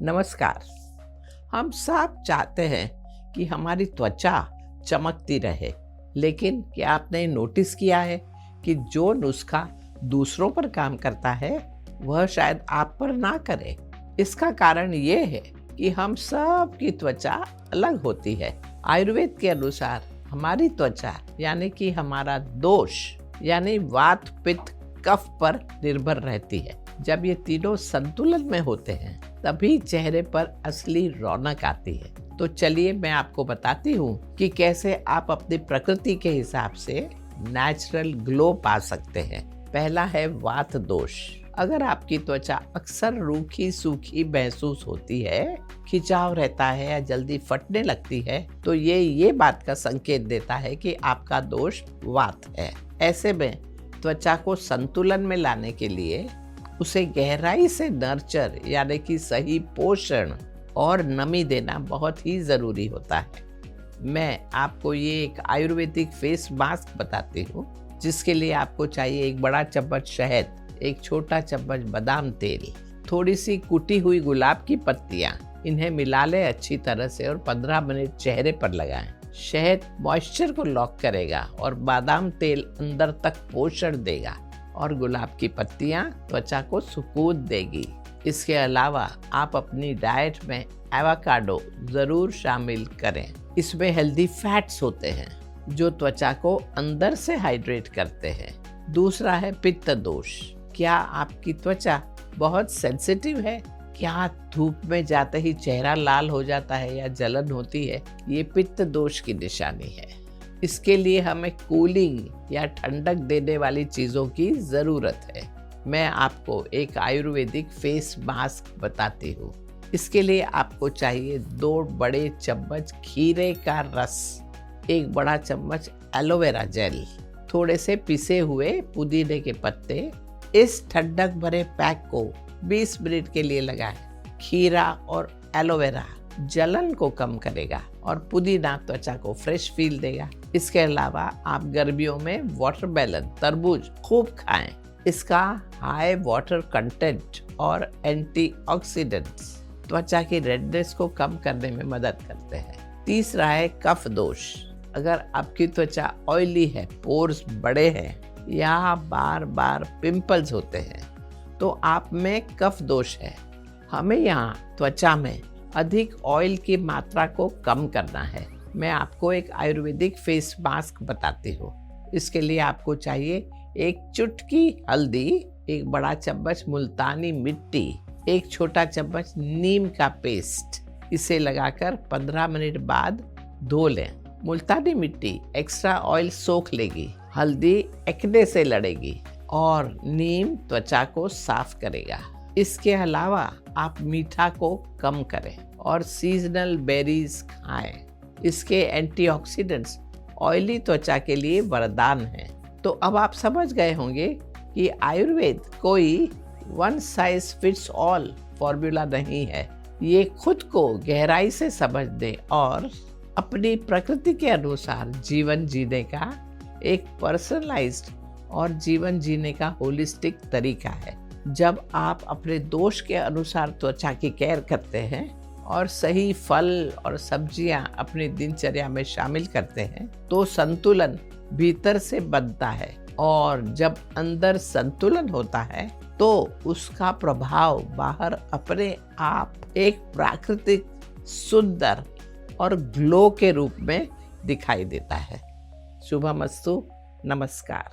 नमस्कार। हम सब चाहते हैं कि हमारी त्वचा चमकती रहे, लेकिन क्या आपने नोटिस किया है कि जो नुस्खा दूसरों पर काम करता है वह शायद आप पर ना करे। इसका कारण ये है कि हम सब की त्वचा अलग होती है। आयुर्वेद के अनुसार हमारी त्वचा यानी कि हमारा दोष यानी वात, पित्त, कफ पर निर्भर रहती है। जब ये तीनों संतुलन में होते हैं तभी चेहरे पर असली रौनक आती है। तो चलिए मैं आपको बताती हूँ कि कैसे आप अपनी प्रकृति के हिसाब से नेचुरल ग्लो पा सकते हैं। पहला है वात दोष। अगर आपकी त्वचा अक्सर रूखी सूखी महसूस होती है, खिंचाव रहता है या जल्दी फटने लगती है, तो ये बात का संकेत देता है कि आपका दोष वात है। ऐसे में त्वचा को संतुलन में लाने के लिए उसे गहराई से नर्चर यानी कि सही पोषण और नमी देना बहुत ही ज़रूरी होता है। मैं आपको ये एक आयुर्वेदिक फेस मास्क बताती हूँ, जिसके लिए आपको चाहिए एक बड़ा चम्मच शहद, एक छोटा चम्मच बादाम तेल, थोड़ी सी कुटी हुई गुलाब की पत्तियाँ। इन्हें मिला लें अच्छी तरह से और 15 मिनट चेहरे पर लगाएं। शहद मॉइस्चर को लॉक करेगा और बादाम तेल अंदर तक पोषण देगा और गुलाब की पत्तियां त्वचा को सुकून देगी। इसके अलावा आप अपनी डाइट में एवोकाडो जरूर शामिल करें। इसमें हेल्दी फैट्स होते हैं जो त्वचा को अंदर से हाइड्रेट करते हैं। दूसरा है पित्त दोष। क्या आपकी त्वचा बहुत सेंसिटिव है? क्या धूप में जाते ही चेहरा लाल हो जाता है या जलन होती है? ये पित्त दोष की निशानी है। इसके लिए हमें कूलिंग या ठंडक देने वाली चीज़ों की ज़रूरत है। मैं आपको एक आयुर्वेदिक फेस मास्क बताती हूँ। इसके लिए आपको चाहिए 2 बड़े चम्मच खीरे का रस, 1 बड़ा चम्मच एलोवेरा जेल, थोड़े से पिसे हुए पुदीने के पत्ते। इस ठंडक भरे पैक को 20 मिनट के लिए लगाएं। खीरा और एलोवेरा जलन को कम करेगा और पुदीना त्वचा को फ्रेश फील देगा। इसके अलावा आप गर्मियों में वाटरमेलन, तरबूज खूब खाएं। इसका हाई वाटर कंटेंट और एंटीऑक्सीडेंट्स त्वचा की रेडनेस को कम करने में मदद करते हैं। तीसरा है कफ दोष। अगर आपकी त्वचा ऑयली है, पोर्स बड़े हैं या बार बार पिंपल्स होते हैं, तो आप में कफ दोष है। हमें यहाँ त्वचा में अधिक ऑयल की मात्रा को कम करना है। मैं आपको एक आयुर्वेदिक फेस मास्क बताती हूँ। इसके लिए आपको चाहिए 1 चुटकी हल्दी, 1 बड़ा चम्मच मुल्तानी मिट्टी, 1 छोटा चम्मच नीम का पेस्ट। इसे लगाकर 15 मिनट बाद धो लें। मुल्तानी मिट्टी एक्स्ट्रा ऑयल सोख लेगी, हल्दी एक्ने से लड़ेगी और नीम त्वचा को साफ करेगा। इसके अलावा आप मीठा को कम करें और सीजनल बेरीज खाएं। इसके एंटीऑक्सीडेंट्स ऑयली त्वचा के लिए वरदान हैं। तो अब आप समझ गए होंगे कि आयुर्वेद कोई one size fits all formula नहीं है। ये खुद को गहराई से समझने और अपनी प्रकृति के अनुसार जीवन जीने का एक पर्सनलाइज्ड और जीवन जीने का होलिस्टिक तरीका है। जब आप अपने दोष के अनुसार त्वचा की केयर करते हैं और सही फल और सब्जियां अपनी दिनचर्या में शामिल करते हैं, तो संतुलन भीतर से बनता है और जब अंदर संतुलन होता है तो उसका प्रभाव बाहर अपने आप एक प्राकृतिक, सुंदर और ग्लो के रूप में दिखाई देता है। शुभमस्तु। नमस्कार।